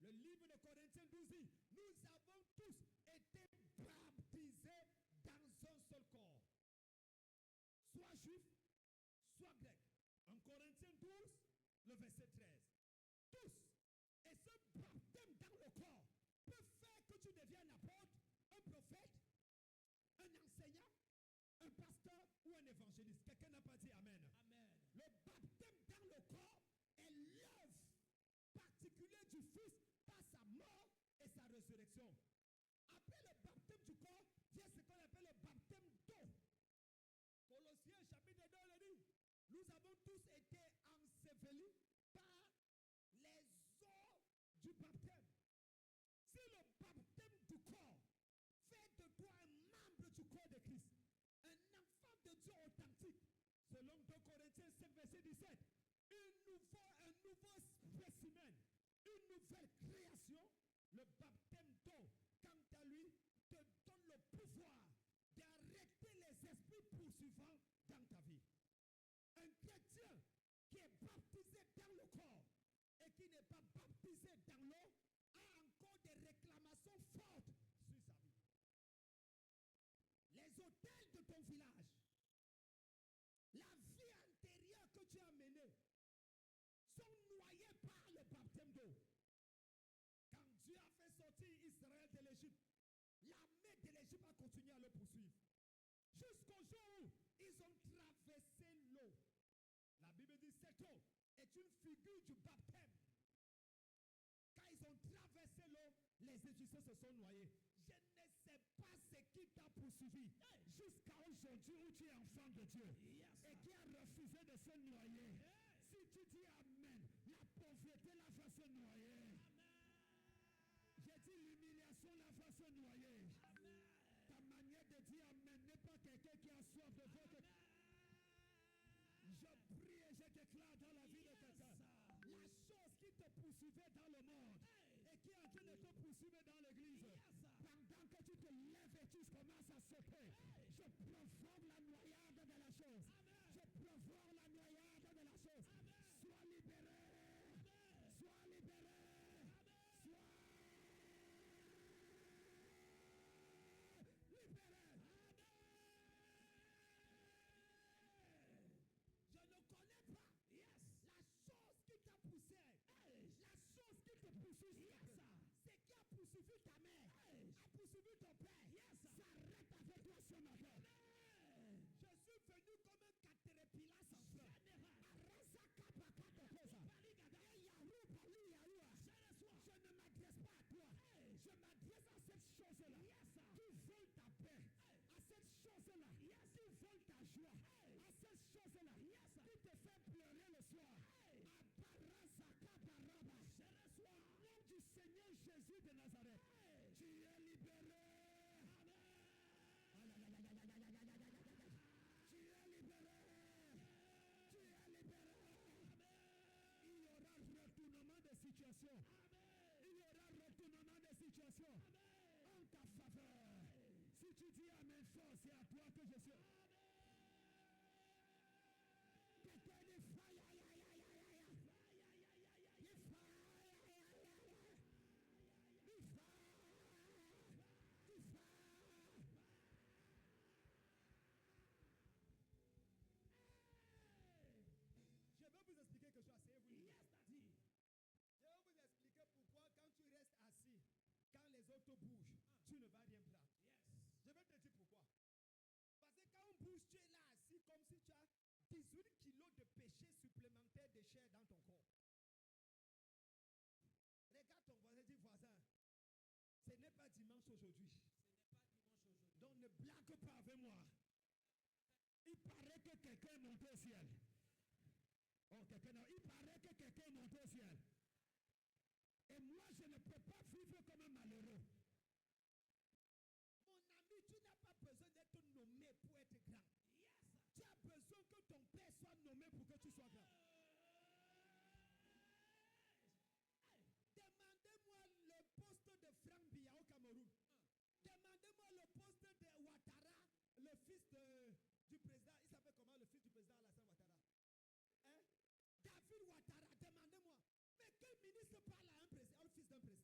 Le livre de Corinthiens 12 dit, nous avons tous été baptisés dans un seul corps. Soit juif, soit grec. En Corinthiens 12, le verset 13. Tous. Et ce baptême dans le corps peut faire que tu deviennes un apôtre, un prophète, un enseignant, un pasteur ou un évangéliste. Quelqu'un n'a pas dit amen. Amen. Le baptême dans le corps est l'œuvre particulière du Fils par sa mort et sa résurrection. Après le baptême du corps, vient ce qu'on appelle le baptême d'eau. Colossiens chapitre 2 le dit. Nous avons tous été ensevelis par les eaux du baptême. Si le baptême du corps fait de toi un membre du corps de Christ, un enfant de Dieu authentique, selon 2 Corinthiens 5, verset 17, un nouveau spécimen, une nouvelle création, le baptême d'eau, quant à lui, te donne le pouvoir d'arrêter les esprits poursuivants dans ta vie. Un chrétien qui est baptisé dans le corps et qui n'est pas baptisé dans l'eau a encore des réclamations fortes sur sa vie. Les hôtels de ton village, la vie antérieure que tu as menée, sont noyés par le baptême d'eau. Quand Dieu a fait sortir Israël de l'Égypte, l'armée de l'Égypte a continué à le poursuivre. Jusqu'au jour où ils ont traversé l'eau. La Bible dit que cette eau est une figure du baptême. Quand ils ont traversé l'eau, les Égyptiens se sont noyés. Je ne sais pas ce qui t'a poursuivi jusqu'à aujourd'hui où tu es enfant de Dieu et qui a refusé de se noyer. Si tu dis Amen, la pauvreté la fait se noyer. J'ai dit l'humiliation la fait se noyer. Amen. Ta manière de dire Amen n'est pas quelqu'un qui a soif de votre... Je prie et je déclare dans la vie de quelqu'un. La chose qui te poursuivait dans le monde et qui est en train de te poursuivre dans l'église, pendant que tu te lèves et tu commences à sauter, je provoque la noyade de la chose. Je provoque la noyade de la chose. Sois libéré. Sois libéré. Sois libéré. Je ne connais pas la chose qui t'a poussé, la chose qui te poursuit, c'est qui a poursuivi ta mère, a poursuivi ton père, s'arrête avec toi ce matin. Je suis venu comme un caterpillar sans feu. Je ne m'adresse pas à toi. Je m'adresse à cette chose-là qui vole ta paix, à cette chose-là qui vole ta joie, à cette chose-là qui te fait pleurer le soir. Au nom du Seigneur Jésus de Nazareth, tu es libéré. Tu es libéré. Tu es libéré. Il y aura retournement de situation. Il y aura retournement de situation en ta faveur. Si tu dis Amen fort, c'est à toi que je suis. Quelqu'un dit fire. Je vais vous expliquer quelque chose. Asseyez-vous. Yes, Daddy. Je vais vous expliquer pourquoi quand tu restes assis, quand les autres bougent, tu ne vas rien prendre. Yes. Je vais te dire pourquoi. Parce que quand on bouge, tu es là assis comme si tu as 18 kilos de péché supplémentaires de chair dans ton corps. Regarde ton voisin, dis voisin, ce n'est pas dimanche aujourd'hui. Donc ne blague pas avec moi. Il paraît que quelqu'un est monté au ciel. Oh, il paraît que quelqu'un est monté au ciel. Et moi, je ne peux pas vivre comme un malheureux. Mon ami, tu n'as pas besoin d'être nommé pour être grand. Yes. Tu as besoin que ton père soit nommé pour que tu sois grand. Demandez-moi le poste de Franck Biya au Cameroun. Demandez-moi le poste de Ouattara, le fils du président. Il s'appelle comment le fils du président Alassane Ouattara? David Ouattara, demandez-moi. Mais quel ministre parle à un président, au fils d'un président?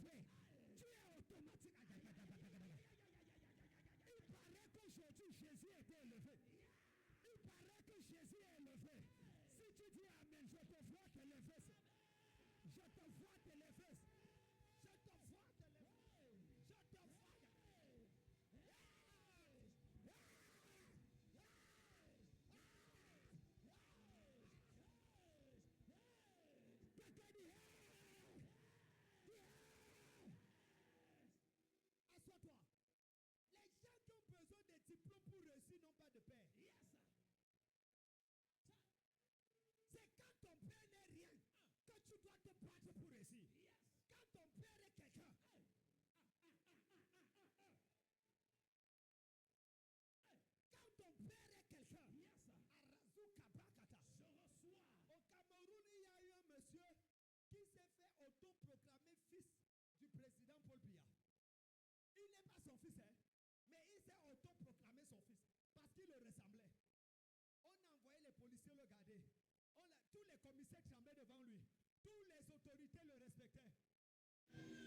élevé. Tu es automatique. Il paraît qu'aujourd'hui Jésus était élevé. Il paraît que Jésus est élevé. Si tu dis Amen, je te vois te lever. Je te vois te lever. Je te vois te lever. Je te vois. Assois-toi. Les gens qui ont besoin de diplômes pour réussir n'ont pas de père. C'est quand ton père n'est rien que tu dois te battre pour réussir. Quand ton père est quelqu'un. Quand ton père est quelqu'un. Au Cameroun, il y a eu un monsieur qui s'est fait autoproclamer fils du président Paul Biya. Il n'est pas son fils, mais il s'est autoproclamé son fils parce qu'il le ressemblait. On a envoyé les policiers le garder. Tous les commissaires tremblaient devant lui. Toutes les autorités le respectaient.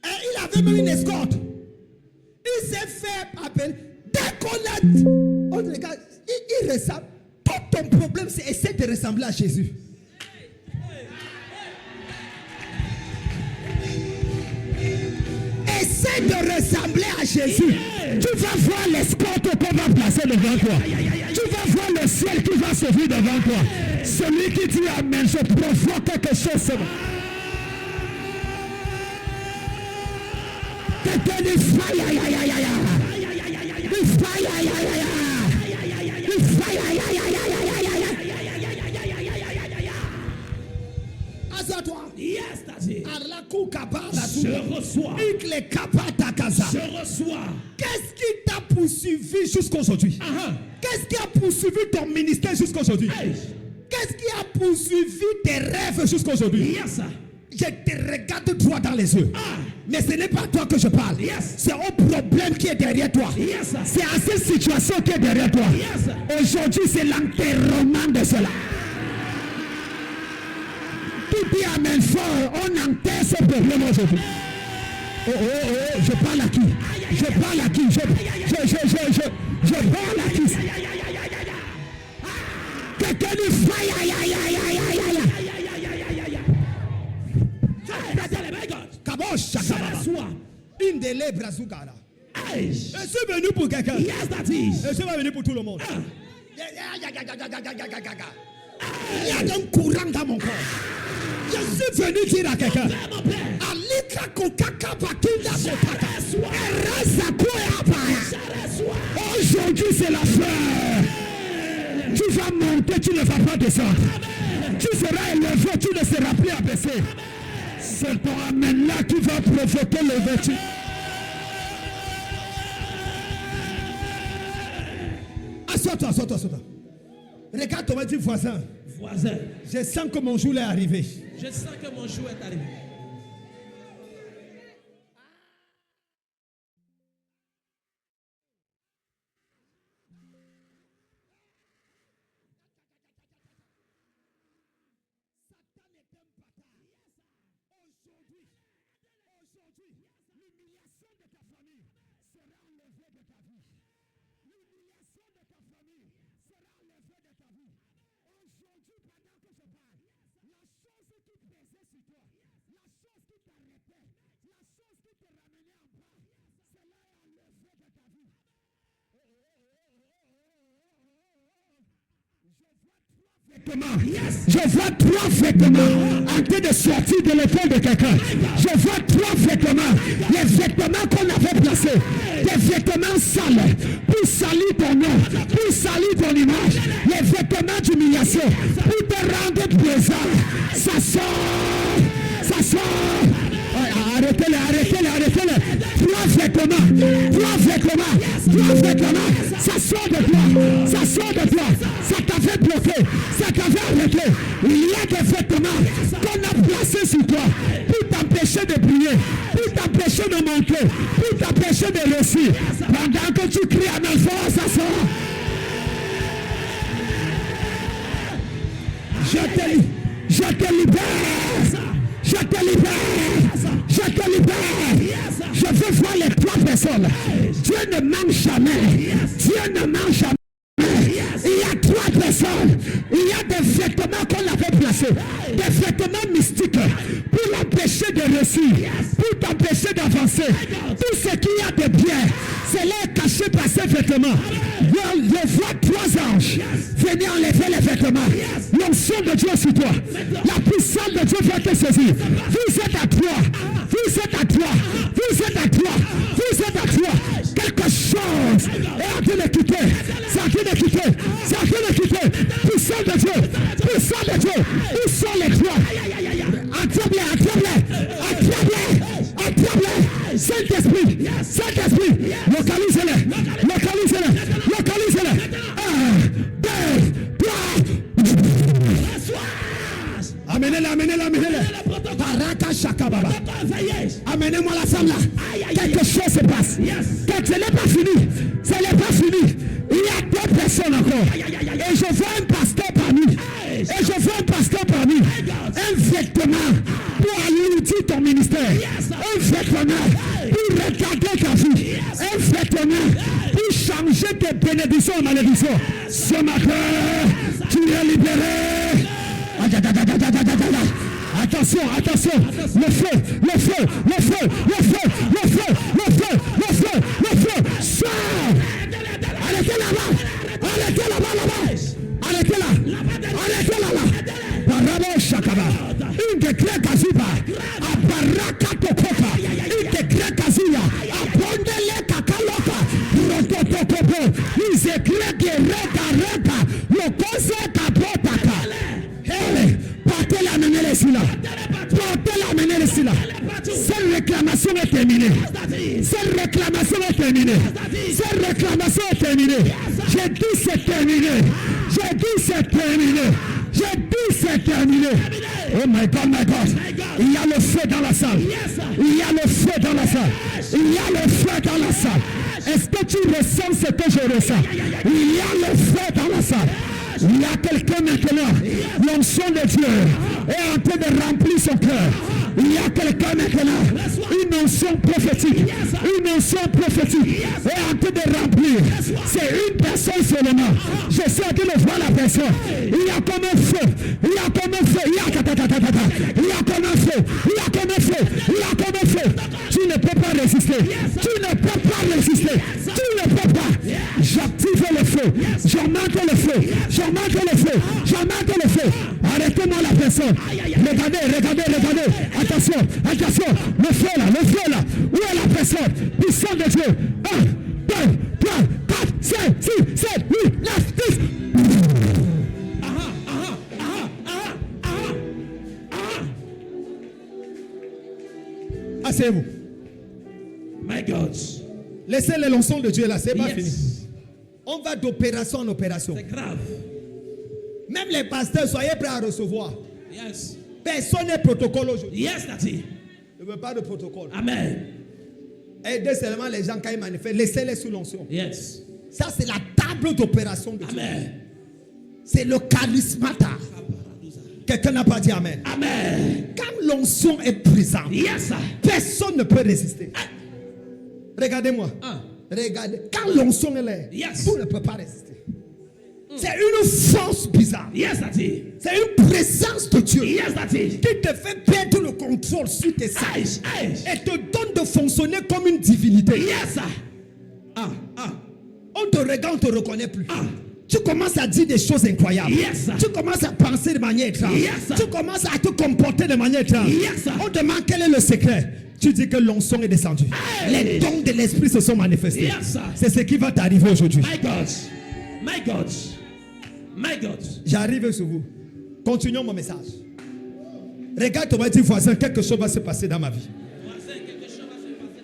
Et il avait même une escorte. Il s'est fait appeler. Dès qu'on a dit, on regarde, il ressemble. Tout ton problème, c'est essayer de ressembler à Jésus. Essaie de ressembler à Jésus. Tu vas voir l'escorte qu'on va placer devant toi. Tu vas voir le ciel qui va s'ouvrir devant toi. Celui qui dit Amen, je provoque quelque chose. Quelqu'un dit fire, aïe, aïe, aïe, aïe. Fire, aïe, aïe, aïe, aïe. Fire, aïe, aïe, aïe, aïe. Assois-toi. Yes, that's it. Je reçois. Je reçois. Qu'est-ce qui t'a poursuivi jusqu'aujourd'hui? Qu'est-ce qui a poursuivi ton ministère jusqu'aujourd'hui? Qu'est-ce qui a poursuivi tes rêves jusqu'aujourd'hui? Yes. Je te regarde droit dans les yeux. Mais ce n'est pas toi que je parle. Yes. C'est au problème qui est derrière toi. Yes. C'est à cette situation qui est derrière toi. Yes. Aujourd'hui, c'est l'enterrement de cela. Tu dis Amen fort, on enterre ce problème aujourd'hui. Je parle à qui? Je parle à qui? Je parle à qui? Quelqu'un dit fire, aïe, aïe, aïe, aïe, aïe, aïe. Indele Brazugara. Je suis venu pour quelqu'un. Yes, that is. Je suis pas venu pour tout le monde. Il y a un courant dans mon corps. Je suis venu dire à quelqu'un. Aujourd'hui c'est la fin. Tu vas monter, tu ne vas pas descendre. Tu seras élevé, tu ne seras plus abaissé. C'est ton amen là qui va provoquer l'ouverture. Assois-toi, assois-toi, assois-toi. Regarde ton petit voisin. Voisin. Je sens que mon jour est arrivé. Je sens que mon jour est arrivé. Satan est un bâtard. Aujourd'hui, l'humiliation de ta famille sera enlevée de ta vie. L'humiliation de ta famille sera enlevée de ta vie. Aujourd'hui, pendant que je parle, la chose qui pesait sur toi, la chose qui t'arrêtait, la chose qui te ramenait en bas, cela est enlevé de ta vie. Je vois trois vêtements en train de sortir de l'épaule de quelqu'un. Je vois trois vêtements. Les vêtements qu'on avait placés. Des vêtements sales pour salir ton nom, pour salir ton image. Les vêtements d'humiliation pour te rendre présent. Ça sort. Ça sort. Arrêtez-les, arrêtez-les, arrêtez-les. Trois vêtements. Trois vêtements. Trois vêtements. Ça sort de toi. Ça sort de toi. Ça t'avait bloqué. Ça t'avait arrêté. Il y a des vêtements qu'on a placés sur toi pour t'empêcher de briller, pour t'empêcher de monter, pour t'empêcher de réussir. Pendant que tu cries à mes forces, ça sort. Je te libère. Je te libère. Je te libère. personnes. Dieu ne manque jamais. Dieu ne manque jamais. Il y a 3 personnes. Il y a des vêtements qu'on avait placés. Des vêtements mystiques pour l'empêcher de réussir, pour t'empêcher d'avancer. Tout ce qu'il y a de bien, c'est là caché par ces vêtements. Je vois 3 anges venir enlever les vêtements. L'onction de Dieu sur toi. La puissance de Dieu va te saisir. Vous êtes à 3. Vous êtes à 3. Vous êtes à 3. Vous êtes à 3. Quelque chose est en train de quitter. C'est en train de quitter. C'est en train de quitter. Puissance de Dieu. Puissance de Dieu. Où sont les 3? Attrape-les, attrape-les. Attrape-les. Attrape-les. Saint-Esprit. Saint-Esprit. Localisez-les. Localisez-les. Localisez-les. 1, 2, 3. Amenez-les, amenez-les, amenez-les. Baraka Shakababa. Amenez-moi la femme là. Quelque chose se passe. Ce n'est pas fini. Ce n'est pas fini. Il y a 2 personnes encore. Et je vois un pasteur parmi. Et je vois un pasteur parmi. Un vêtement pour alourdir ton ministère. Un vêtement pour retarder ta vie. Un vêtement pour changer tes bénédictions en malédictions. Ce matin, tu es libéré. Attention, attention, le feu, le feu, le feu, le feu, le feu, le feu, le feu, le feu, sors. Arrêtez là-bas, arrêtez là-bas, là-bas, arrêtez là, arrêtez là-là. Barabo Shakaba, une de Grec Azuba, à Baraka Tokopa, une de Grec Azuya, à Bondele Kakaloka, Rototokopo, ils éclairent des rega, le conseil Kabotaka. Partez la mener ici là. Partez la mener ici là. Cette réclamation est terminée. Cette réclamation est terminée. Cette réclamation est terminée. J'ai dit c'est terminé. J'ai dit c'est terminé. J'ai dit c'est terminé. Oh my God, my God. Il y a le feu dans la salle. Il y a le feu dans la salle. Il y a le feu dans la salle. Est-ce que tu ressens ce que je ressens? Il y a le feu dans la salle. Il y a quelqu'un maintenant, l'onction de Dieu est en train de remplir son cœur. Il y a quelqu'un maintenant, une onction prophétique, est en train de remplir. C'est une personne seulement. Je sais que le voir la personne. Il y a comme un feu, il y a comme un feu, il y a comme un feu, il y a comme un feu, il y a comme un feu. Tu ne peux pas résister, tu ne peux pas résister, tu ne peux pas. J'active le feu, j'augmente le feu, j'augmente le feu, j'augmente le feu. Arrêtez-moi la personne. Regardez, regardez, regardez. Attention, attention. Le feu là. Où est la personne? Puissance de Dieu. 1, 2, 3, 4, 5, 6, 7, 8, 9, 10. Asseyez-vous. My God. Laissez les leçons de Dieu là, c'est pas Yes. fini. On va d'opération en opération. C'est grave. Même les pasteurs, soyez prêts à recevoir. Yes. Personne n'est protocole aujourd'hui. Yes, Daddy. Je ne veux pas de protocole. Amen. Aidez seulement les gens quand ils manifestent. Laissez-les sous l'onction. Yes. Ça, c'est la table d'opération de Dieu. Amen. C'est le charismata. Quelqu'un n'a pas dit Amen. Amen. Quand l'onction est présente, Yes, sir. personne ne peut résister. Regardez-moi. Regardez. Quand l'onction est là, Yes. tout ne peut pas résister. C'est une force bizarre. Yes, Daddy. C'est une présence de Dieu Yes, Daddy. qui te fait perdre le contrôle sur tes sens Aïe. et te donne de fonctionner comme une divinité. Yes, sir. On te regarde, on ne te reconnaît plus. Tu commences à dire des choses incroyables. Yes, sir. Tu commences à penser de manière étrange. Yes, sir. Tu commences à te comporter de manière étrange. Yes, sir. On demande quel est le secret. Tu dis que l'onction est descendue. Hey. Les dons de l'esprit se sont manifestés. Yes, sir. C'est ce qui va t'arriver aujourd'hui. My God. My God. My God. J'arrive sur vous. Continuons mon message. Regarde ton petit voisin, quelque chose va se passer dans ma vie.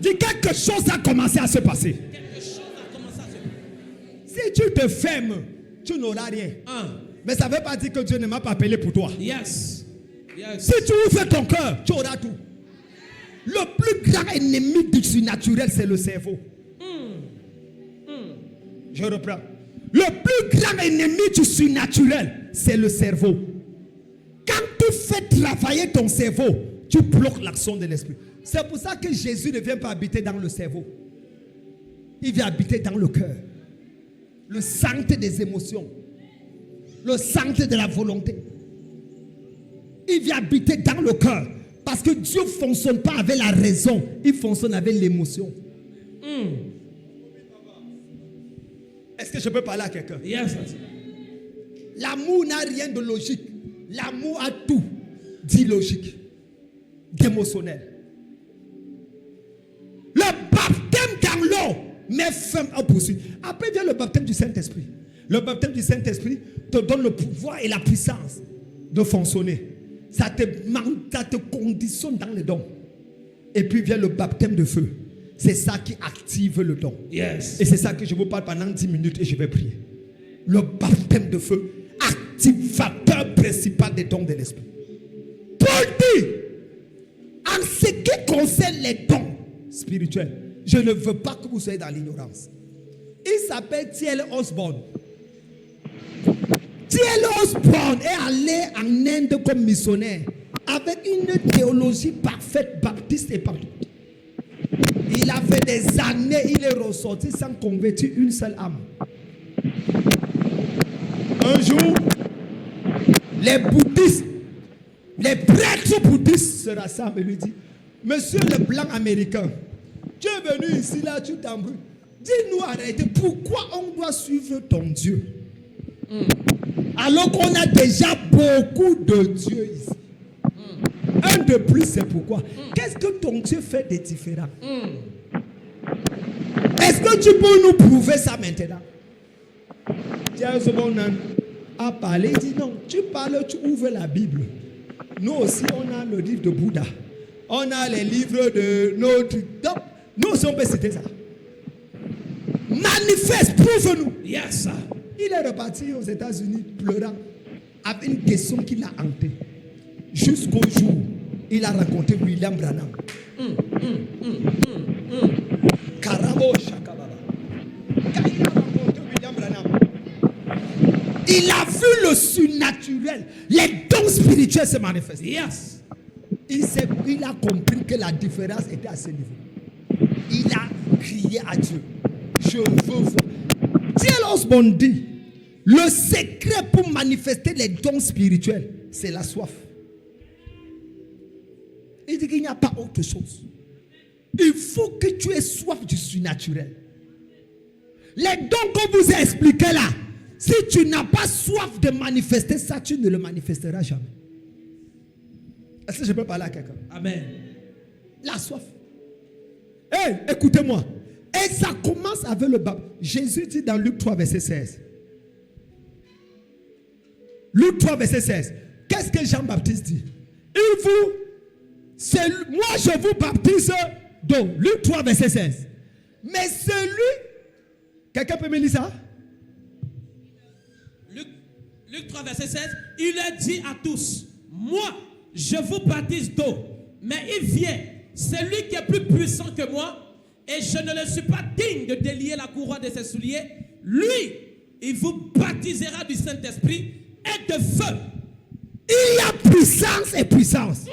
Dis quelque chose a commencé à se passer. Si tu te fermes, tu n'auras rien. Mais ça ne veut pas dire que Dieu ne m'a pas appelé pour toi. Yes. Yes. Si tu ouvres ton cœur, tu auras tout. Le plus grand ennemi du surnaturel, c'est le cerveau. Je reprends. Le plus grand ennemi du surnaturel, c'est le cerveau. Quand tu fais travailler ton cerveau, tu bloques l'action de l'esprit. C'est pour ça que Jésus ne vient pas habiter dans le cerveau. Il vient habiter dans le cœur. Le centre des émotions. Le centre de la volonté. Il vient habiter dans le cœur. Parce que Dieu ne fonctionne pas avec la raison. Il fonctionne avec l'émotion. Est-ce que je peux parler à quelqu'un? Yes. L'amour n'a rien de logique. L'amour a tout d'illogique, d'émotionnel. Le baptême dans l'eau met fin à poursuite. Après vient le baptême du Saint-Esprit. Le baptême du Saint-Esprit te donne le pouvoir et la puissance de fonctionner. Ça te conditionne dans le don. Et puis vient le baptême de feu. C'est ça qui active le don. Yes. Et c'est ça que je vous parle pendant 10 minutes et je vais prier. Le baptême de feu, activateur principal des dons de l'esprit. Paul dit, en ce qui concerne les dons spirituels, je ne veux pas que vous soyez dans l'ignorance. Il s'appelle T.L. Osborne. T.L. Osborne est allé en Inde comme missionnaire avec une théologie parfaite, baptiste et partout. Il a fait des années, il est ressorti sans convertir une seule âme. Un jour, les bouddhistes, les prêtres bouddhistes se rassemblent et lui disent: Monsieur le blanc américain, tu es venu ici, là, tu t'embrouilles. Dis-nous, arrêtez, pourquoi on doit suivre ton Dieu? Alors qu'on a déjà beaucoup de dieux ici. Un de plus, c'est pourquoi. Qu'est-ce que ton Dieu fait de différent? Est-ce que tu peux nous prouver ça maintenant? Tiens, a parlé, il dit non, tu parles, tu ouvres la Bible. Nous aussi, on a le livre de Bouddha. On a les livres de notre... Donc, nous aussi, on peut citer ça. Manifeste, prouve-nous. Yes. Il est reparti aux États-Unis pleurant avec une question qui l'a hanté. Jusqu'au jour où il a rencontré William Branham. Karabo Shakababa. Quand il a rencontré William Branham, il a vu le surnaturel, les dons spirituels se manifester. Yes. Il a compris que la différence était à ce niveau. Il a crié à Dieu: je veux voir. T.L. Osborne dit, le secret pour manifester les dons spirituels, c'est la soif. Il dit qu'il n'y a pas autre chose. Il faut que tu aies soif du surnaturel. Les dons qu'on vous a expliqués là, si tu n'as pas soif de manifester ça, tu ne le manifesteras jamais. Est-ce que je peux parler à quelqu'un? Amen. La soif. Hey, écoutez-moi. Et ça commence avec le baptême. Jésus dit dans Luc 3, verset 16. Luc 3, verset 16. Qu'est-ce que Jean-Baptiste dit? Moi je vous baptise d'eau. Luc 3, verset 16. Mais quelqu'un peut me lire ça? Luc 3, verset 16. Il a dit à tous: moi, je vous baptise d'eau, mais il vient, celui qui est plus puissant que moi, et je ne le suis pas digne de délier la couronne de ses souliers. Lui, il vous baptisera du Saint-Esprit et de feu. Il y a puissance et puissance.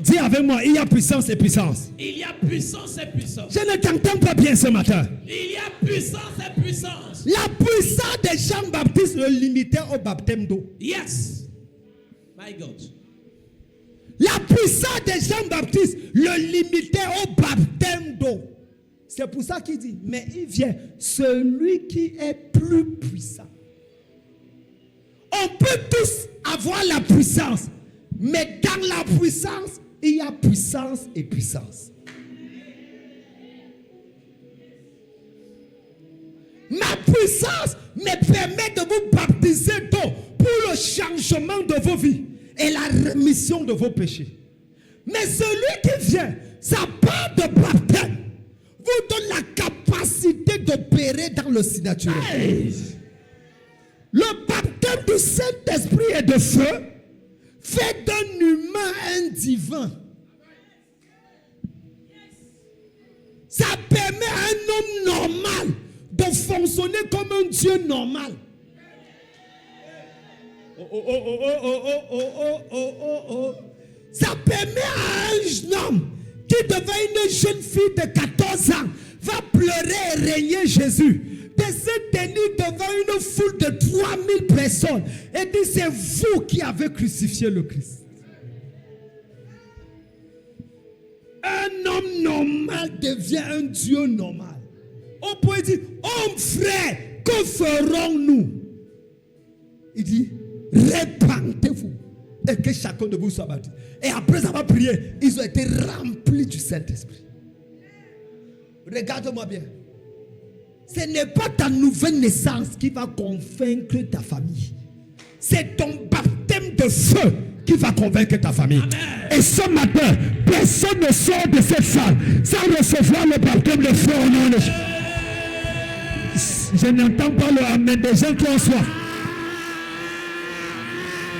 Dis avec moi, il y a puissance et puissance. Il y a puissance et puissance. Je ne t'entends pas bien ce matin. Il y a puissance et puissance. La puissance de Jean-Baptiste le limitait au baptême d'eau. Yes. My God. La puissance de Jean-Baptiste le limitait au baptême d'eau. C'est pour ça qu'il dit, mais il vient celui qui est plus puissant. On peut tous avoir la puissance, mais dans la puissance, il y a puissance et puissance. Ma puissance me permet de vous baptiser d'eau pour le changement de vos vies et la rémission de vos péchés. Mais celui qui vient, sa part de baptême vous donne la capacité d'opérer dans le surnaturel. Hey. Le baptême du Saint-Esprit et de feu fait d'un humain un divin. Ça permet à un homme normal de fonctionner comme un Dieu normal. Ça permet à un homme qui devait une jeune fille de 14 ans va pleurer et régner Jésus, de se tenir devant une foule de 3000 personnes et dire c'est vous qui avez crucifié le Christ. Un homme normal devient un Dieu normal. On peut dire, homme frère, que ferons-nous? Il dit, répentez-vous et que chacun de vous soit baptisé. Et après avoir prié, ils ont été remplis du Saint-Esprit. Regarde-moi bien. Ce n'est pas ta nouvelle naissance qui va convaincre ta famille. C'est ton baptême de feu qui va convaincre ta famille. Amen. Et ce matin, personne ne sort de cette salle sans recevoir le baptême de feu au nom de Jésus. Je n'entends pas le amen des gens qui ont soif.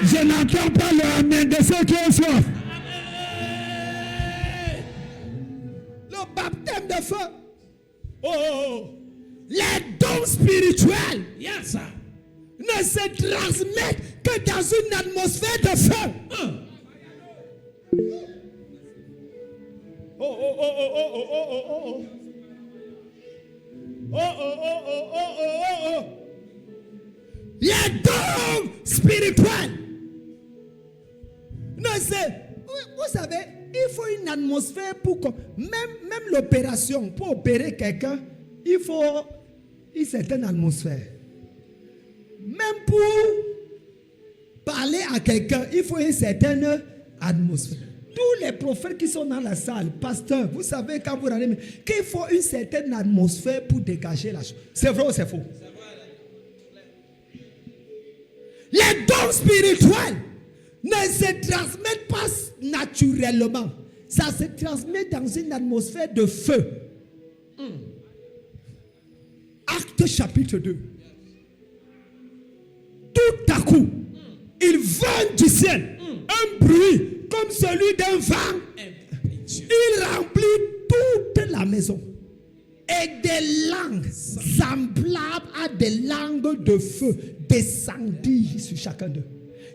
Je n'entends pas le amen de ceux qui ont soif. Le baptême de feu. Oh. Les dons spirituels, yes, ne se transmettent que dans une atmosphère de feu. Oh, oh, oh, oh, oh, oh, oh, oh, oh. Oh, oh, oh, oh, oh, oh, oh. Les dons spirituels. Non, vous savez, il faut une atmosphère pour que, même l'opération, pour opérer quelqu'un, il faut une certaine atmosphère. Même pour parler à quelqu'un, il faut une certaine atmosphère. Tous les prophètes qui sont dans la salle, pasteurs, vous savez quand vous allez, qu'il faut une certaine atmosphère pour dégager la chose. C'est vrai ou c'est faux? Les dons spirituels ne se transmettent pas naturellement. Ça se transmet dans une atmosphère de feu. Acte chapitre 2. Tout à coup, il vint du ciel un bruit comme celui d'un vent. Il remplit toute la maison. Et des langues semblables à des langues de feu descendirent sur chacun d'eux.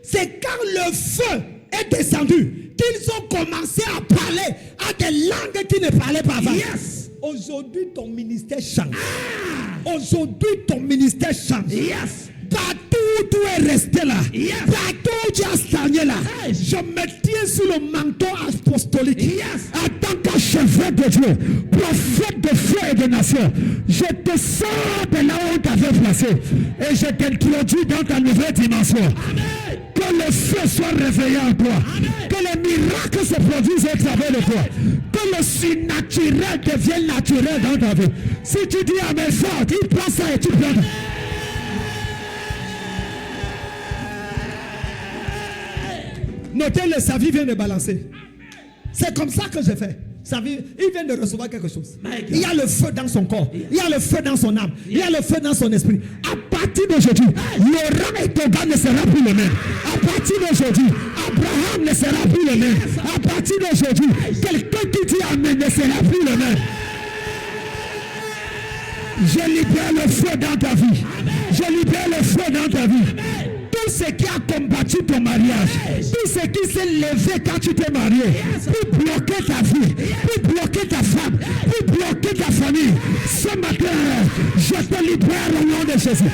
C'est quand le feu est descendu qu'ils ont commencé à parler à des langues qui ne parlaient pas avant. Yes. Aujourd'hui, ton ministère change. Aujourd'hui, ton ministère change. Yes. Partout où tu es resté là, yes. Partout où tu as stagné là, yes. Je me tiens sous le manteau apostolique, yes. En tant qu'archevêque de Dieu, prophète de feu et de nation. Je te sors de là où tu avais placé et je t'introduis dans ta nouvelle dimension. Amen. Que le feu soit réveillé en toi. Amen. Que les miracles se produisent au travers de toi. Que le surnaturel devienne naturel dans ta vie. Si tu dis à mes forts, il prend ça et tu prends. Notez, le Savi vient de balancer. C'est comme ça que je fais. Savi, il vient de recevoir quelque chose. Il y a le feu dans son corps. Il y a le feu dans son âme. Il y a le feu dans son esprit. À partir d'aujourd'hui, Laurent et Toba ne sera plus le même. À partir d'aujourd'hui, Abraham ne sera plus le même. À partir d'aujourd'hui, quelqu'un qui dit Amen ne sera plus le même. Je libère le feu dans ta vie. Je libère le feu dans ta vie. Tout ce qui a combattu ton mariage, tout ce qui s'est levé quand tu t'es marié, pour bloquer ta vie, pour bloquer ta femme, pour bloquer ta famille, ce matin, je te libère au nom de Jésus.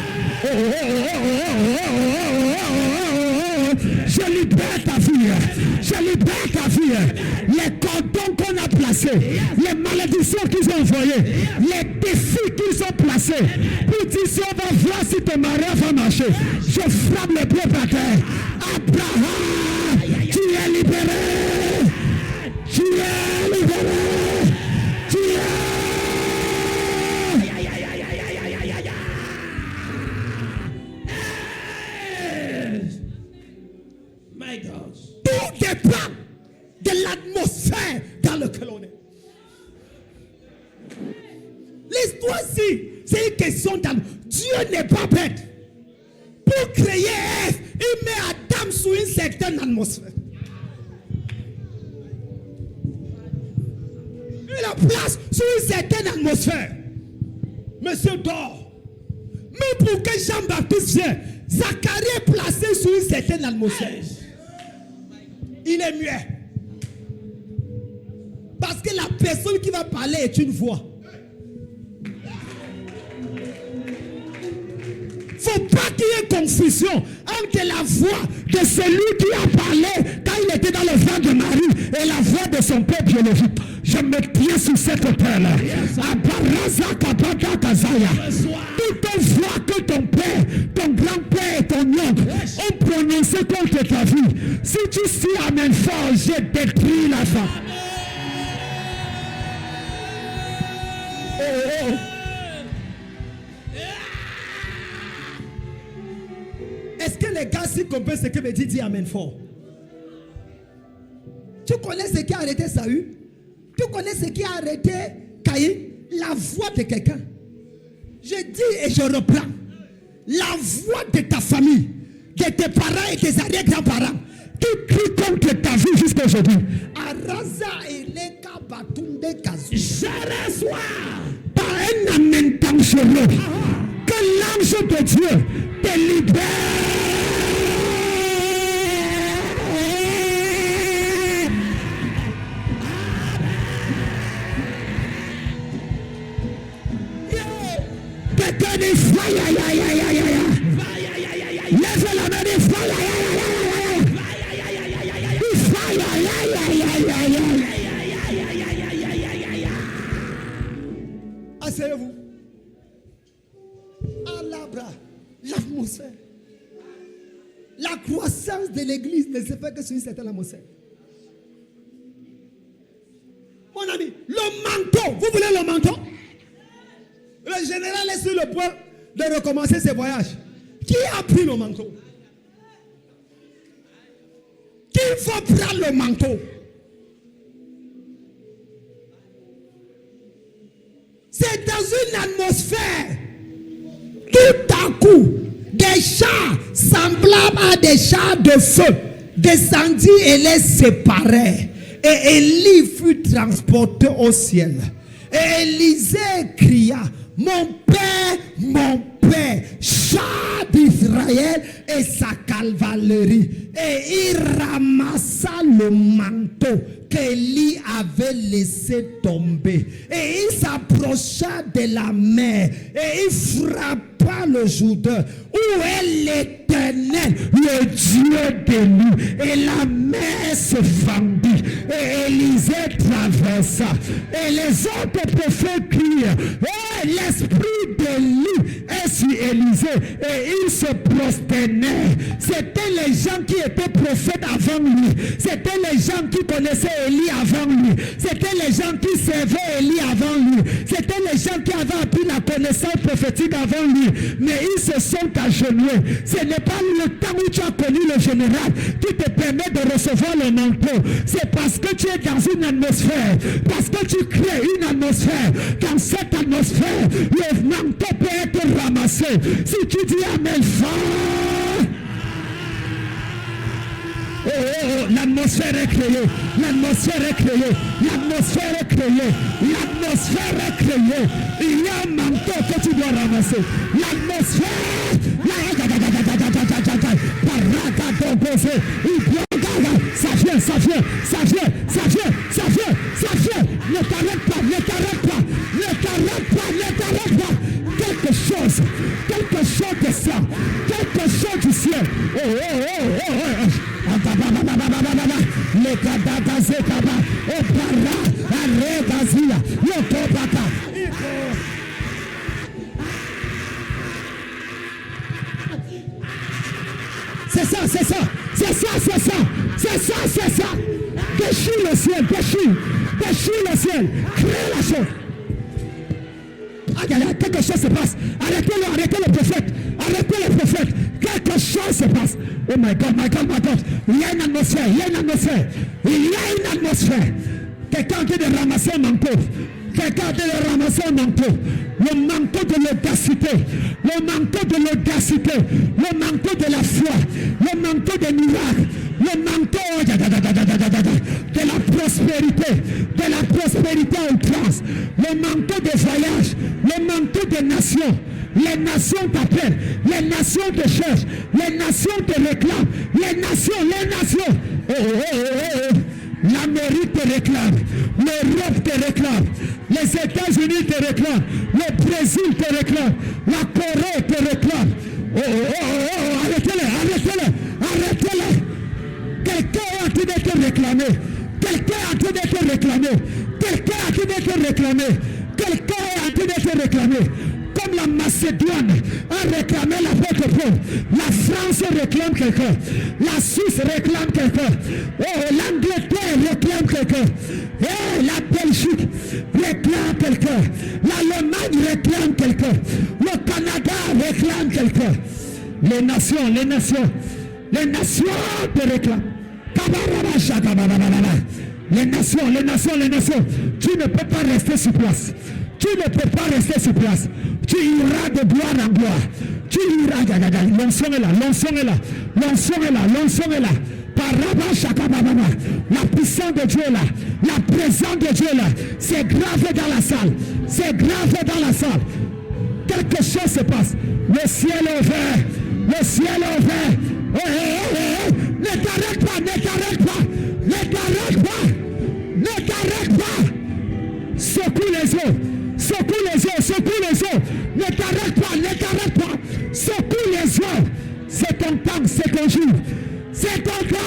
Je libère ta vie, je libère ta vie. Les cordons qu'on a placés, les malédictions qu'ils ont envoyées, les défis qu'ils ont placés, pour dire si on va voir si ton mariage va marcher. Je frappe le pied par terre. Abraham, tu es libéré. Tu es libéré. Tu es. My God. Tout dépend de l'atmosphère dans laquelle on est. L'histoire-ci, c'est une question d'âme. Dieu n'est pas bête. Pour créer Ève, il met Adam sous une certaine atmosphère. Il la place sous une certaine atmosphère. Monsieur dort. Mais pour que Jean-Baptiste vienne, Zacharie est placé sous une certaine atmosphère. Il est muet. Parce que la personne qui va parler est une voix. qu'il y ait confusion entre la voix de celui qui a parlé quand il était dans le ventre de Marie et la voix de son père biologique. Je me tiens sur cette terre-là. Toute voix que ton père, ton grand-père et ton oncle ont prononcé contre ta vie, si tu suis amen fort, je détruis la femme. Est-ce que les gars s'y comprennent ce que me dit amen fort? Tu connais ce qui a arrêté Saül? Tu connais ce qui a arrêté Caïn? La voix de quelqu'un. Je dis et je reprends. La voix de ta famille, de tes parents et tes arrière-grands-parents qui crient contre ta vie jusqu'à aujourd'hui. Je reçois par un amen dangereux que l'ange de Dieu te libère. Quelqu'un dit fire, lève la main, dit fire, asseyez-vous. Alabra, l'atmosphère. La croissance de l'église ne se fait que sur une certaine atmosphère. Mon ami, le manteau, vous voulez le manteau? Le général est sur le point de recommencer ses voyages. Qui a pris le manteau? Qui va prendre le manteau? C'est dans une atmosphère. Tout à coup, des chars semblables à des chars de feu descendit et les séparait. Et Élie fut transporté au ciel. Et Élisée cria, mon père, char d'Israël et sa cavalerie. Et il ramassa le manteau qu'Élie avait laissé tomber. Et il s'approcha de la mer et il frappa le Jourdain. Où est l'Éternel, le Dieu d'Élie? Et la mer se fendit. Et Élisée traversa. Et les autres prophètes crièrent, oh, l'esprit d'Élie est sur Élisée. Et ils se prosternaient. C'était les gens qui étaient prophètes avant lui. C'était les gens qui connaissaient Élie avant lui. C'était les gens qui servaient Élie avant lui. C'était les gens qui avaient appris la connaissance prophétique avant lui. Mais ils se sont agenouillés. Ce n'est pas le temps où tu as connu le général qui te permet de recevoir le manteau. C'est parce que tu es dans une atmosphère. Parce que tu crées une atmosphère. Dans cette atmosphère, le manteau peut être ramassé. Si tu dis amen fort. Oh, l'atmosphère est créée, l'atmosphère est créée, l'atmosphère est créée, l'atmosphère est créée. Il y a un manteau que tu dois ramasser. L'atmosphère, ça vient. Ne t'arrête pas. Quelque chose de ça, quelque chose du ciel. C'est ça. Déchire le ciel, déchire le ciel, crée la chose. Quelque chose se passe. Arrêtez le prophète. Quelque chose se passe. Oh my God. Il y a une atmosphère. Quelqu'un qui de ramasser un manteau. Le manteau de l'audacité. Le manteau de la foi. Le manteau des miracles. Le manteau de la prospérité en outrance. Le manteau des voyages. Le manteau des nations. Les nations t'appellent. Les nations te cherchent. Les nations te réclament. Les nations. L'Amérique te réclame, l'Europe te réclame, les États-Unis te réclament, le Brésil te réclame, la Corée te réclame. Oh, arrêtez-le, arrêtez-le, arrêtez-le. Quelqu'un est en train de te réclamer. Quelqu'un est en train de te réclamer. Quelqu'un est en train de te réclamer. Quelqu'un est en train de te réclamer. Comme la Macédoine a réclamé l'apôtre Paul. La France réclame quelqu'un. La Suisse réclame quelqu'un. Oh, l'Angleterre réclame quelqu'un. Oh, la Belgique réclame quelqu'un. L'Allemagne réclame quelqu'un. Le Canada réclame quelqu'un. Les nations te réclament. Les nations. Tu ne peux pas rester sur place. Tu ne peux pas rester sur place. Tu iras de gloire en gloire. Tu iras. L'onction est là. La puissance de Dieu est là. La présence de Dieu est là. C'est grave dans la salle. Quelque chose se passe. Le ciel est ouvert. Ne t'arrête pas. Secoue les eaux. Ne t'arrête pas. Secoue les eaux. C'est ton temps, c'est ton jour. C'est ton temps.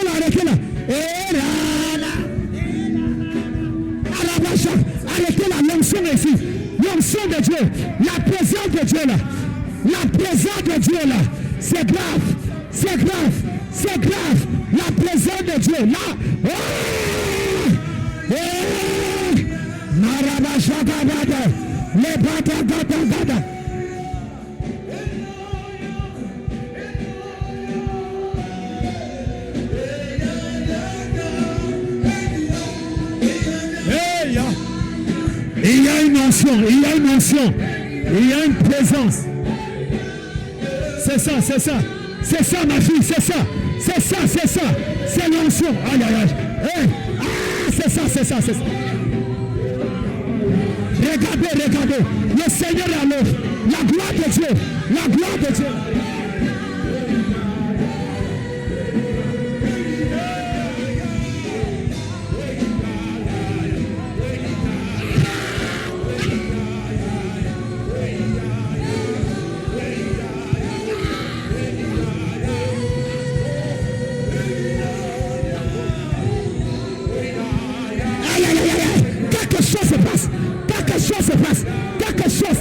Arrêtez-la. Arrêtez-la, l'onction est ici. L'onction de Dieu, la présence de Dieu là. C'est grave. La présence de Dieu là. Il y a une onction, il y a une présence. C'est ça ma fille, c'est ça. C'est l'onction. Aïe. C'est ça. Regardez. Le Seigneur est à l'œuvre. La gloire de Dieu. Quelque chose.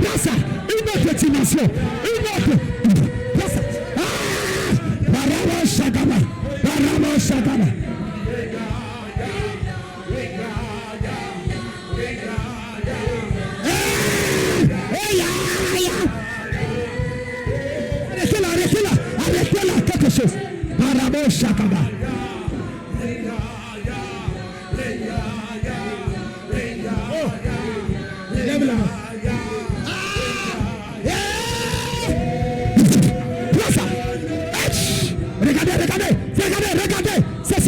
Place ça. Une autre dimension. Place ça. Baramo Shagama. Arrêtez-la, quelque chose. Baramo Shagama. Regardez. C'est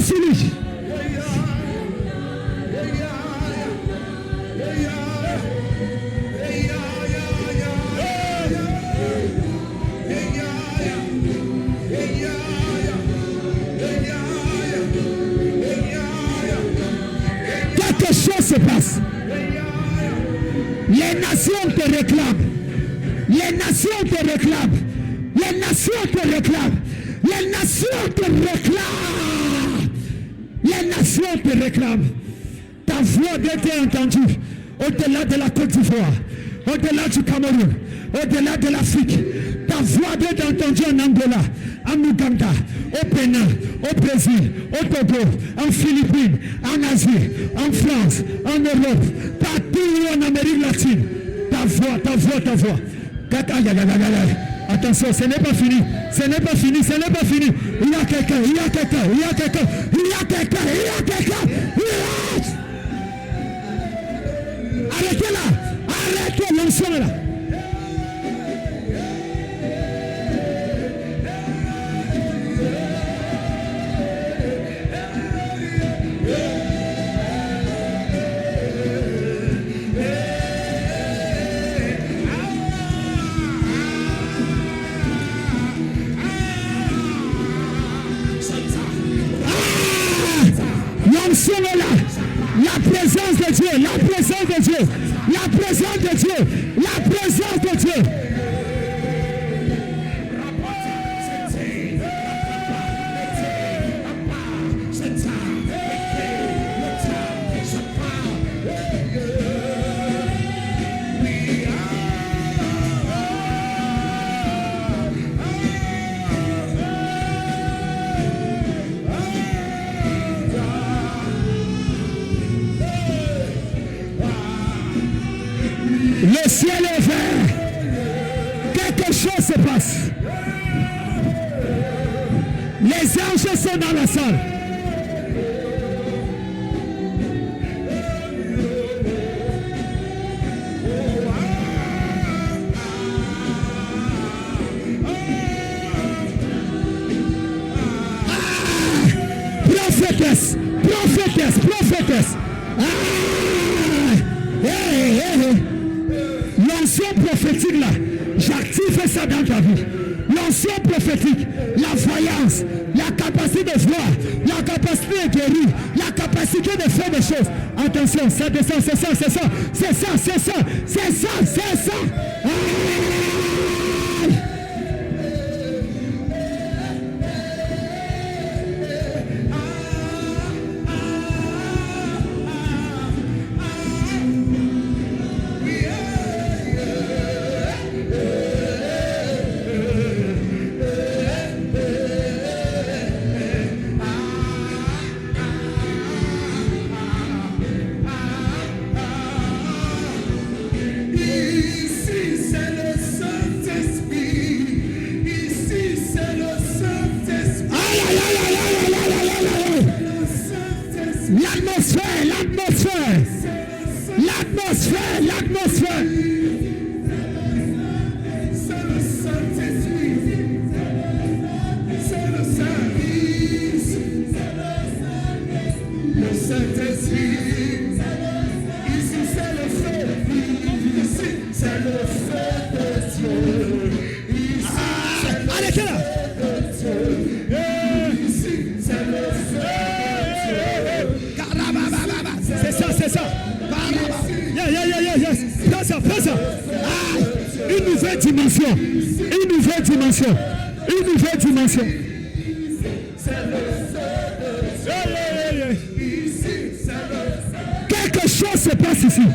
sur lui. nations te réclament. Les nations te réclament. Les nations te réclament. Les nations te réclament. Les nations te réclament. Ta voix doit être entendue au-delà de la Côte d'Ivoire, au-delà du Cameroun, au-delà de l'Afrique. Ta voix doit être entendue en Angola, en Ouganda, au Bénin, au Brésil, au Togo, en Philippines, en Asie, en France, en Europe, partout en Amérique latine. Ta voix, ta voix, ta voix. Attention, ce n'est pas fini. Ce n'est pas fini, ce n'est pas fini. Il y a quelqu'un, il y a quelqu'un, il y a quelqu'un, il y a quelqu'un, il y a quelqu'un. Arrêtez là, arrêtez, l'onction est là. L'onction est là. La présence de Dieu, la présence de Dieu, la présence de Dieu, la présence de Dieu. Le ciel est ouvert. Quelque chose se passe. Les anges sont dans la salle. Prophétesse, prophétesse, prophétesse. L'onction prophétique là, j'active ça dans ta vie. L'onction prophétique, la voyance, la capacité de voir, la capacité de guérir, la capacité de faire des choses. Attention, ça descend, c'est ça, c'est ça, c'est ça, c'est ça, c'est ça, c'est ça. L'atmosphère. C'est le Saint-Esprit. C'est le Saint-Esprit. Le Saint-Esprit. Ici c'est le feu. Ici c'est le feu de Dieu. Ici c'est le feu de Dieu. Ici c'est le feu de Dieu. C'est ça, c'est ça. Yes. Prends ça. Une nouvelle dimension. Une nouvelle dimension. Une nouvelle dimension. Quelque chose se passe ici.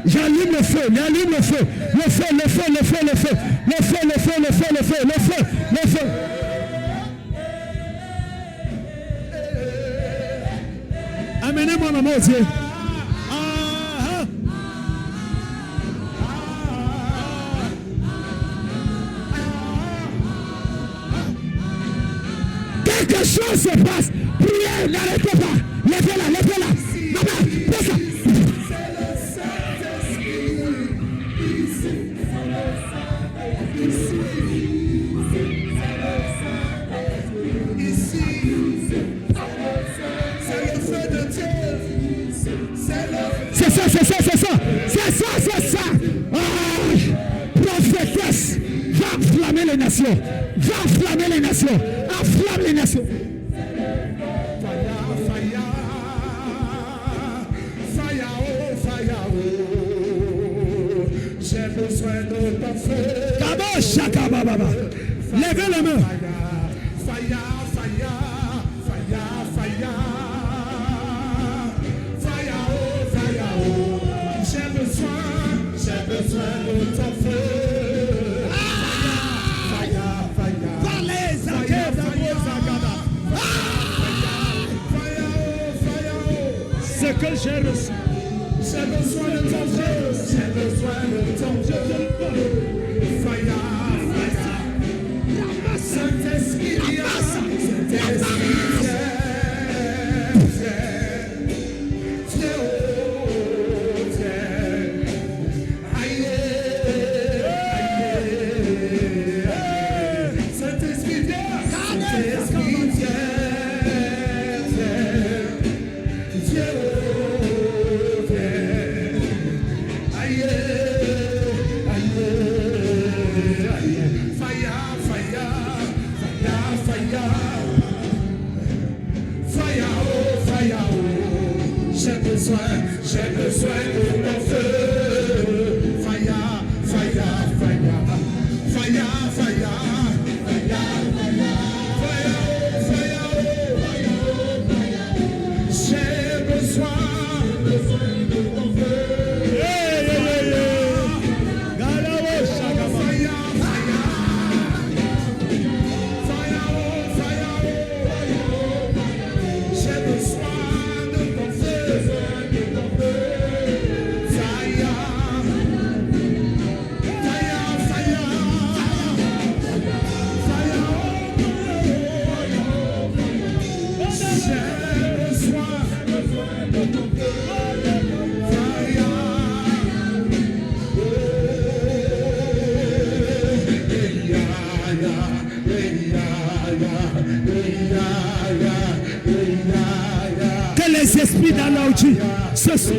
J'allume le feu. J'allume le feu. Le feu, le feu, le feu, le feu. Le feu, le feu, le feu, le feu, le feu, le feu. Amenez mon amour, Dieu. Quelque chose se passe. Priez, n'arrêtez pas. Levez-la, levez-la. Maman, fais ça. C'est ça, c'est ça, c'est ça. C'est ça, c'est ça. Prophétesse, va enflammer les nations. Va enflammer les nations. Enflamme les nations. J'ai besoin de ton feu. Kabo Shaka Baba. Levez les mains. Fire, fire, fire, fire. Fire, oh, fire, oh. J'ai besoin de ton feu. Fire, fire. Parlez, Fire, fire, ce que j'ai reçu. j'ai besoin de ton feu. J'ai besoin de ton feu. Fire, fire. Saint-Esprit, Saint-Esprit, j'ai besoin de ton feu. Fire, fire, fire, fire, fire, j'ai besoin de ton feu. Que les esprits d'Alaoudi se sont.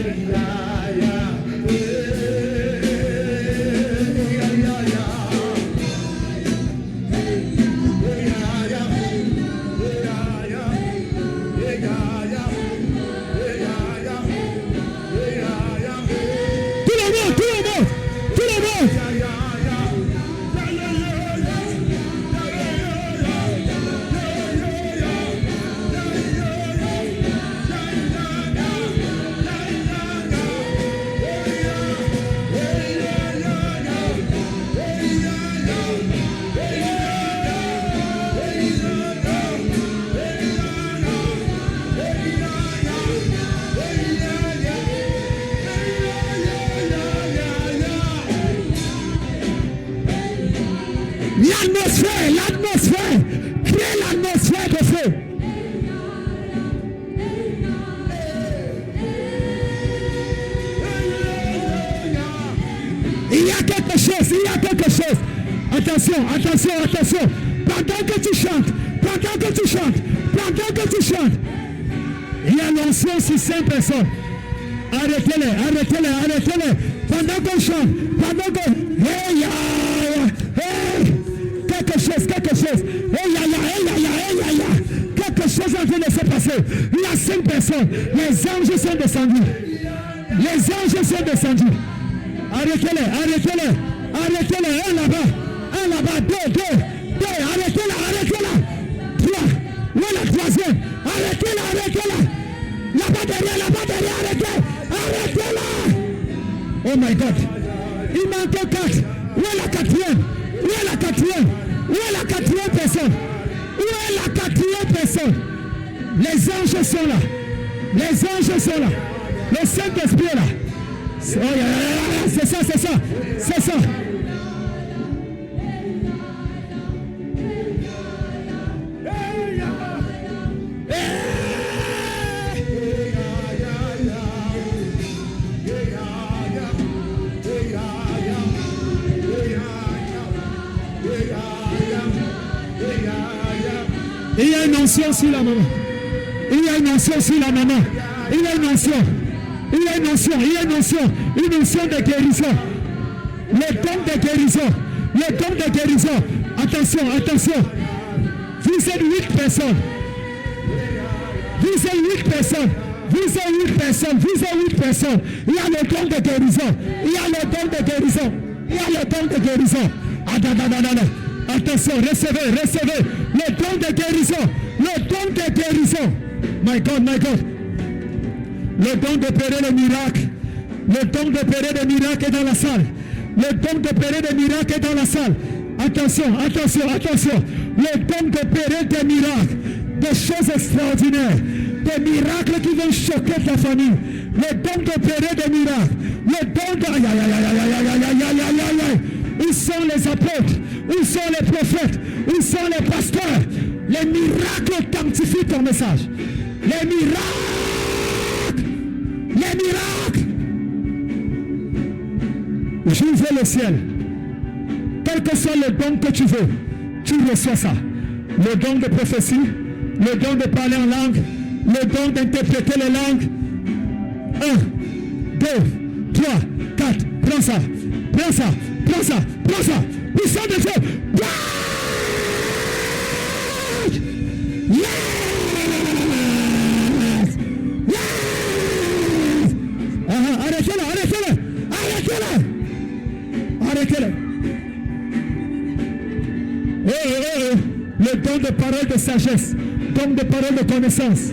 L'atmosphère, crée l'atmosphère de feu. Il y a quelque chose. Attention. Pendant que tu chantes, il y a l'onction sur 5 personnes. Arrêtez-les. Pendant qu'on chante, quelque chose. Quelque chose en train de se passer. Il y a 5 personnes. Les anges sont descendus. Arrêtez-les. Un là-bas. Deux. Arrêtez-la. 3. Où est la troisième? Arrêtez-la. Là-bas derrière, arrêtez-la. Oh my God. Il manque 4. Où est la quatrième? Où est la quatrième personne? Les anges sont là. Le Saint-Esprit est là. C'est ça. Il y a une onction sur la maman. Il y a une onction de guérison. Le don de guérison. Attention. Vous êtes 8 personnes. Visez 8 personnes, visez 8 personnes. Il y a le don de guérison. Il y a le don de guérison. Il y a le don de guérison. Attention, recevez, recevez. Le don de guérison. Le don de guérison. My God, my God. Le don d'opérer le miracle. Le don d'opérer des miracles est dans la salle. Le don d'opérer des miracles est dans la salle. Attention, attention, attention. Le don d'opérer des miracles, des choses extraordinaires, des miracles qui vont choquer ta famille. Le don d'opérer des miracles. Le don de... Aïe, aïe, aïe, aïe, aïe, aïe, aïe, aïe, aïe, aïe, aïe. Où sont les apôtres? Où sont les prophètes? Où sont les pasteurs? Les miracles quantifient ton message. Les miracles! Les miracles! J'ouvre le ciel. Quel que soit le don que tu veux, tu reçois ça. Le don de prophétie, le don de parler en langue, le don d'interpréter les langues. 1, 2, 3, 4. Prends ça. Prends ça. Prends ça. Prends ça. Puissant de Dieu. Yes! Yes! Arrêtez-le, arrêtez-le. Arrêtez-le. Arrêtez-le. Le don de parole de sagesse, don de parole de connaissance.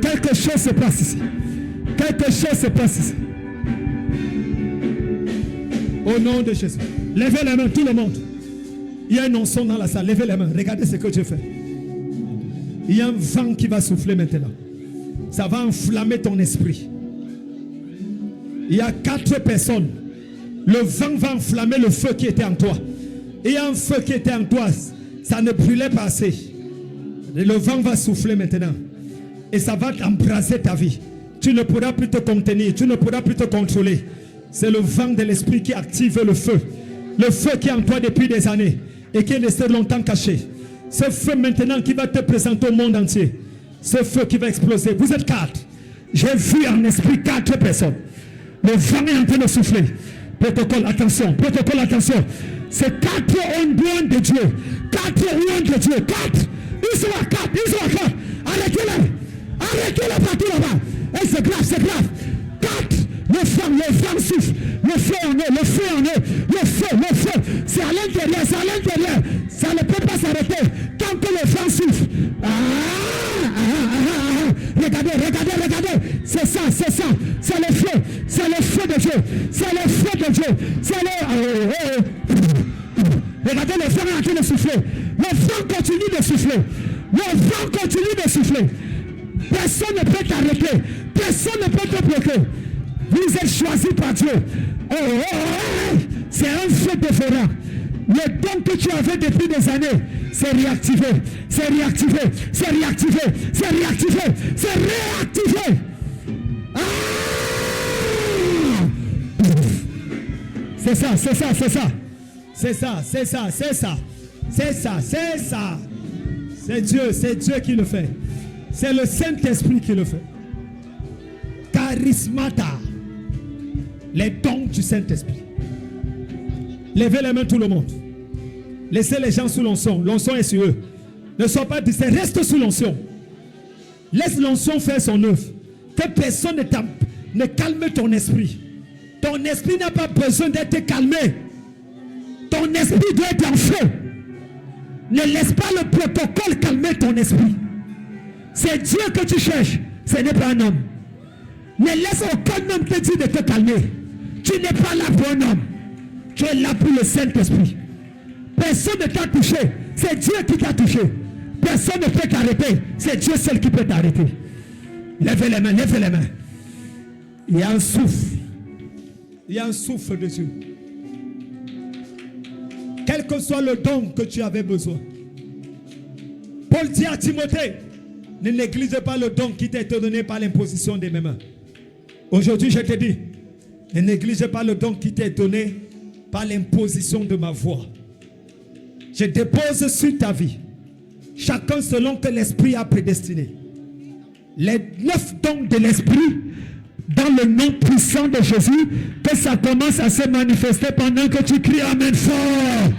Quelque chose se passe ici. Quelque chose se passe ici. Au nom de Jésus. Levez les mains, tout le monde. Il y a un onction dans la salle. Levez les mains. Regardez ce que Dieu fait. Il y a un vent qui va souffler maintenant. Ça va enflammer ton esprit. Il y a 4 personnes. Le vent va enflammer le feu qui était en toi. Et il y a un feu qui était en toi. Ça ne brûlait pas assez. Et le vent va souffler maintenant. Et ça va embraser ta vie. Tu ne pourras plus te contenir. Tu ne pourras plus te contrôler. C'est le vent de l'esprit qui active le feu. Le feu qui est en toi depuis des années. Et qui est resté longtemps caché. Ce feu maintenant qui va te présenter au monde entier. Ce feu qui va exploser. Vous êtes 4. J'ai vu en esprit 4 personnes. Le vent est en train de souffler. Protocole, attention. Protocole, attention. C'est 4 oins de Dieu. 4 oins de Dieu. 4. Ils sont à 4. Ils sont à 4. Arrêtez-les. Arrêtez-les partout là-bas. Et c'est grave, c'est grave. 4. Le vent souffle. Le feu en eux. Le feu en eux. Le feu. C'est à l'intérieur. C'est à l'intérieur. Ça ne peut pas s'arrêter. Tant que le vent souffle. Regardez. C'est ça. C'est le feu. C'est le feu de Dieu. C'est le feu de Dieu. C'est le... Regardez, le vent est en train de souffler. Le vent continue de souffler. Le vent continue de souffler. Personne ne peut t'arrêter. Personne ne peut te bloquer. Vous êtes choisis par Dieu. C'est un feu dévorant. Le don que tu avais depuis des années, c'est réactivé. C'est réactivé. C'est réactivé. C'est réactivé. C'est réactivé. C'est ça. C'est Dieu qui le fait. C'est le Saint-Esprit qui le fait. Charismata. Les dons du Saint-Esprit. Levez les mains tout le monde. Laissez les gens sous l'onction. L'onction est sur eux. Ne sois pas distraits. Reste sous l'onction. Laisse l'onction faire son œuvre. Que personne ne calme ton esprit. Ton esprit n'a pas besoin d'être calmé. Ton esprit doit être en feu. Ne laisse pas le protocole calmer ton esprit. C'est Dieu que tu cherches. Ce n'est pas un homme. Ne laisse aucun homme te dire de te calmer. Tu n'es pas là pour un homme. Tu es là pour le Saint-Esprit. Personne ne t'a touché. C'est Dieu qui t'a touché. Personne ne peut t'arrêter. C'est Dieu seul qui peut t'arrêter. Levez les mains, levez les mains. Il y a un souffle. Il y a un souffle de Dieu. Quel que soit le don que tu avais besoin. Paul dit à Timothée, ne néglige pas le don qui t'a été donné par l'imposition de mes mains. Aujourd'hui, je te dis, ne néglige pas le don qui t'est donné par l'imposition de ma voix. Je dépose sur ta vie, chacun selon que l'Esprit a prédestiné, les 9 dons de l'Esprit, dans le nom puissant de Jésus, que ça commence à se manifester pendant que tu cries Amen fort.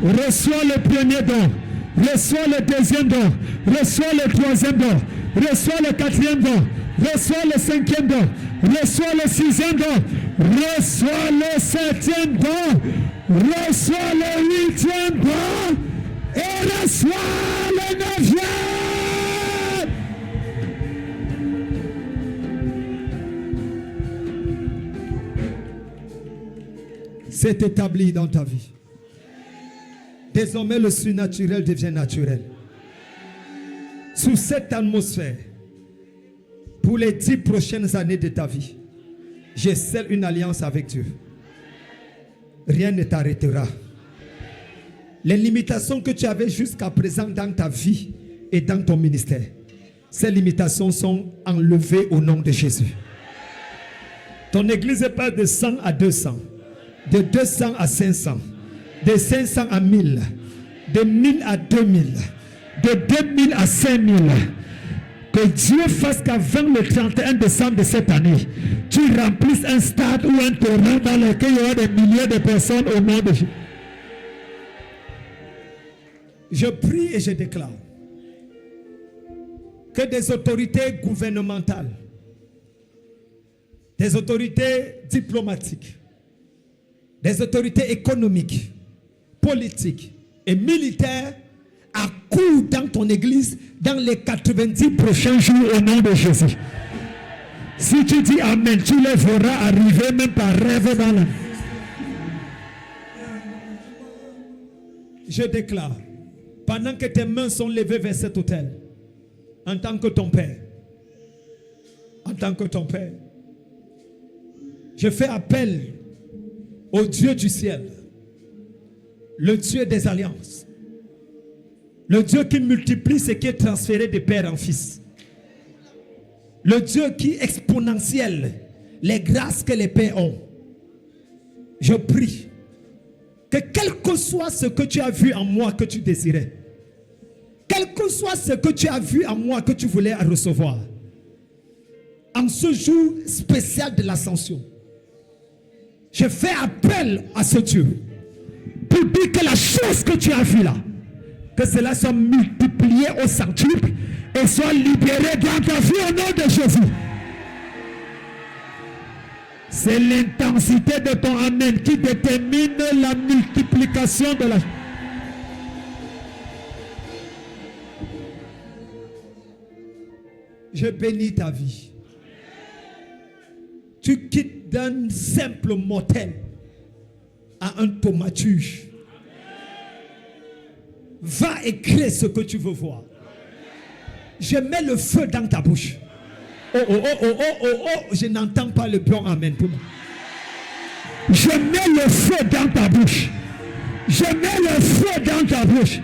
Reçois le premier don. Reçois le deuxième don. Reçois le troisième don. Reçois le quatrième don. Reçois le cinquième don. Reçois le sixième don. Reçois le septième don. Reçois le huitième don. Et reçois le neuvième. C'est établi dans ta vie. Désormais, le surnaturel devient naturel. Sous cette atmosphère, pour les 10 prochaines années de ta vie, je scelle une alliance avec Dieu. Rien ne t'arrêtera. Les limitations que tu avais jusqu'à présent dans ta vie et dans ton ministère, ces limitations sont enlevées au nom de Jésus. Ton église est pas de 100 à 200, de 200 à 500, de 500 à 1000, de 1000 à 2000, de 2000 à 5000. Que Dieu fasse qu'avant le 31 décembre de cette année, tu remplisses un stade ou un terrain dans lequel il y aura des milliers de personnes au nom de Jésus. Je prie et je déclare que des autorités gouvernementales, des autorités diplomatiques, des autorités économiques, politiques et militaires accourent dans ton église dans les 90 prochains jours au nom de Jésus. Si tu dis Amen, tu les verras arriver même par rêve dans la... Je déclare, pendant que tes mains sont levées vers cet autel, en tant que ton Père, je fais appel au Dieu du ciel, le Dieu des alliances, le Dieu qui multiplie ce qui est transféré de père en fils, le Dieu qui exponentielle les grâces que les pères ont. Je prie que quel que soit ce que tu as vu en moi que tu désirais, quel que soit ce que tu as vu en moi que tu voulais recevoir, en ce jour spécial de l'ascension, je fais appel à ce Dieu pour dire que la chose que tu as vue là, que cela soit multiplié au centuple et soit libéré dans ta vie au nom de Jésus. C'est l'intensité de ton Amen qui détermine la multiplication de la... Je bénis ta vie. Tu quittes d'un simple mortel à un thaumaturge. Va écrire ce que tu veux voir. Je mets le feu dans ta bouche. Je n'entends pas le bon amen pour moi. Je mets le feu dans ta bouche. Je mets le feu dans ta bouche.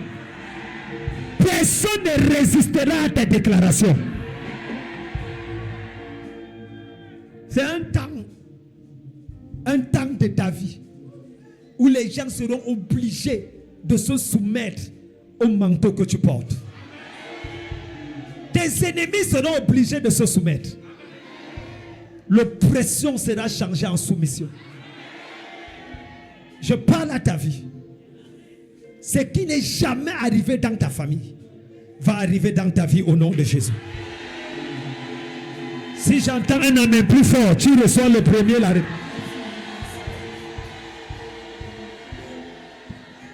Personne ne résistera à tes déclarations. C'est un temps de ta vie où les gens seront obligés de se soumettre au manteau que tu portes. Tes ennemis seront obligés de se soumettre. L'oppression sera changée en soumission. Je parle à ta vie. Ce qui n'est jamais arrivé dans ta famille va arriver dans ta vie au nom de Jésus. Si j'entends un amen plus fort, tu reçois le premier la réponse.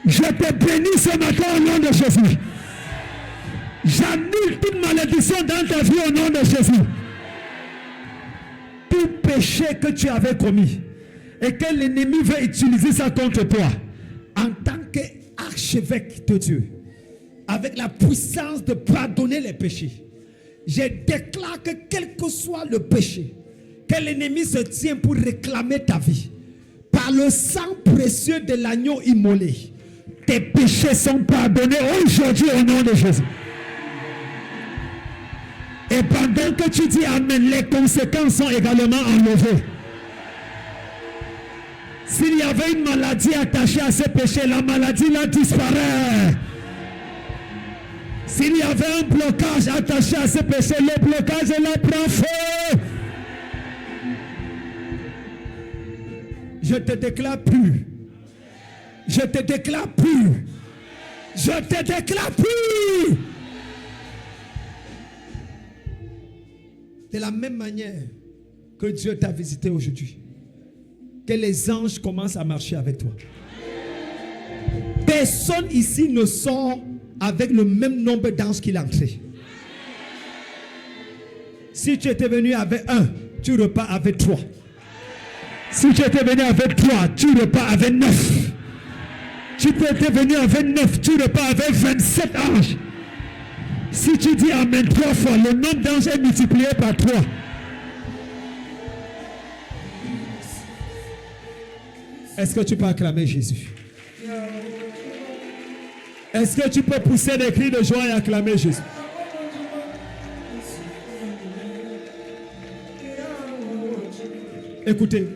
Je te bénis ce matin au nom de Jésus. J'annule toute malédiction dans ta vie au nom de Jésus. Tout péché que tu avais commis et que l'ennemi veut utiliser ça contre toi, en tant qu'archevêque de Dieu, avec la puissance de pardonner les péchés, je déclare que quel que soit le péché que l'ennemi se tient pour réclamer ta vie, par le sang précieux de l'agneau immolé, tes péchés sont pardonnés aujourd'hui au nom de Jésus. Et pendant que tu dis Amen, les conséquences sont également enlevées. S'il y avait une maladie attachée à ces péchés, la maladie là disparaît. S'il y avait un blocage attaché à ces péchés, le blocage là prend feu. Je te déclare pur. Je te déclare pur. Je te déclare plus. De la même manière que Dieu t'a visité aujourd'hui, que les anges commencent à marcher avec toi. Personne ici ne sort avec le même nombre d'anges qu'il est entré. Si tu étais venu avec 1, tu repars avec 3. Si tu étais venu avec 3, tu repars avec 9. Tu peux être venu avec 9, tu repars avec 27 anges. Si tu dis Amen 3 fois, le nombre d'anges est multiplié par 3. Est-ce que tu peux acclamer Jésus? Est-ce que tu peux pousser des cris de joie et acclamer Jésus? Écoutez.